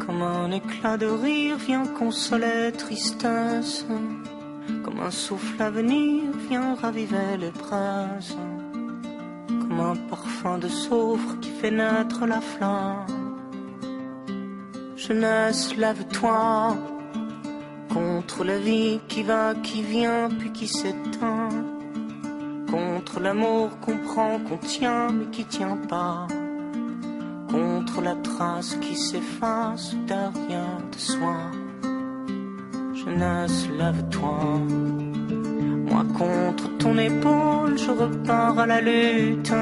Comme un éclat de rire vient consoler tristesse, comme un souffle à venir vient raviver les braises, comme un parfum de soufre qui fait naître la flamme. Jeunesse, lève-toi contre la vie qui va, qui vient, puis qui s'éteint, contre l'amour qu'on prend, qu'on tient, mais qui tient pas, contre la trace qui s'efface derrière de soi. Jeunesse, lève-toi. Moi contre ton épaule, je repars à la lutte,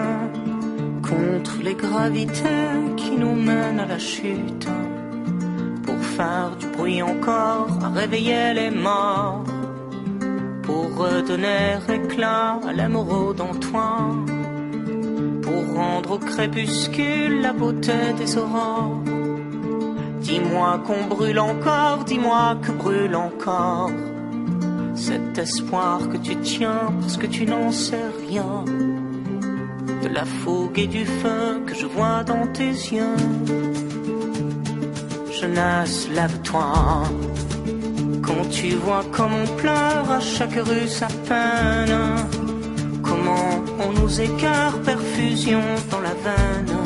contre les gravités qui nous mènent à la chute, pour faire du bruit encore, à réveiller les morts, pour redonner éclat à l'émeraude en toi, pour rendre au crépuscule la beauté des aurores. Dis-moi qu'on brûle encore, dis-moi que brûle encore cet espoir que tu tiens parce que tu n'en sais rien, de la fougue et du feu que je vois dans tes yeux. Jeunesse, lève-toi. Quand tu vois comme on pleure à chaque rue sa peine, comment on nous écarte, perfusion dans la veine.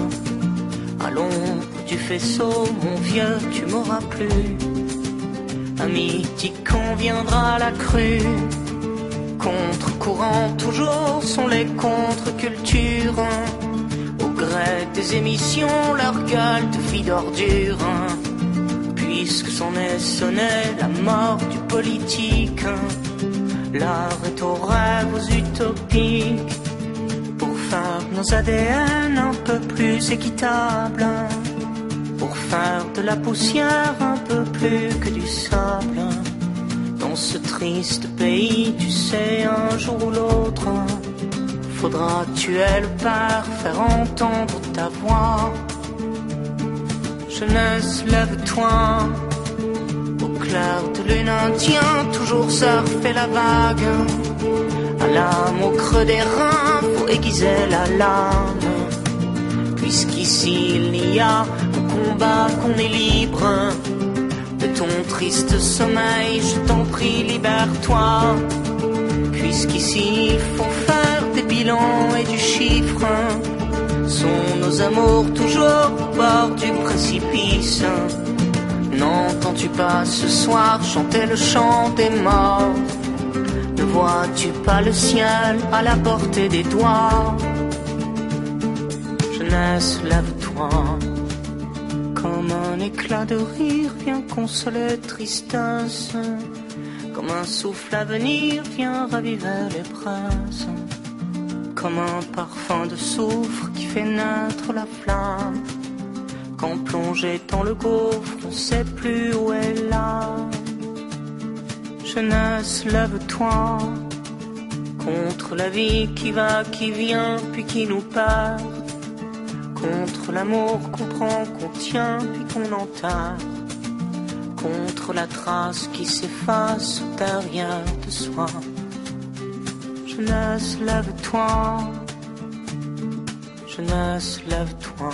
À l'ombre du faisceau, mon vieux, tu m'auras plus. À midi quand viendra la crue, contre-courant toujours sont les contre-cultures, au gré des émissions, leur gueule de vie d'ordure. Puisque s'en est sonné la mort du politique, l'art est aux rêves utopiques, pour faire nos ADN un peu plus équitables, pour faire de la poussière un peu plus que du sable. Dans ce triste pays, tu sais, un jour ou l'autre, faudra tuer le père, faire entendre ta voix. Jeunesse, lève-toi. Au clair de lune indien, toujours surfer la vague. À l'âme, au creux des reins, pour aiguiser la lame. Puisqu'ici il n'y a qu'au combat qu'on est libre. De ton triste sommeil, je t'en prie, libère-toi. Puisqu'ici il faut faire des bilans et du chiffre. Sont nos amours toujours au bord du précipice? N'entends-tu pas ce soir chanter le chant des morts? Ne vois-tu pas le ciel à la portée des doigts? Jeunesse, lève-toi. Comme un éclat de rire vient consoler tristesse, comme un souffle à venir vient raviver les braises, comme un parfum de soufre qui fait naître la flamme. Quand plongé dans le gouffre, on sait plus où est l'âme. Jeunesse, lève-toi contre la vie qui va, qui vient, puis qui nous perd, contre l'amour qu'on prend, qu'on tient, puis qu'on enterre, contre la trace qui s'efface derrière de soi. Jeunesse, lève-toi. Jeunesse, lève-toi.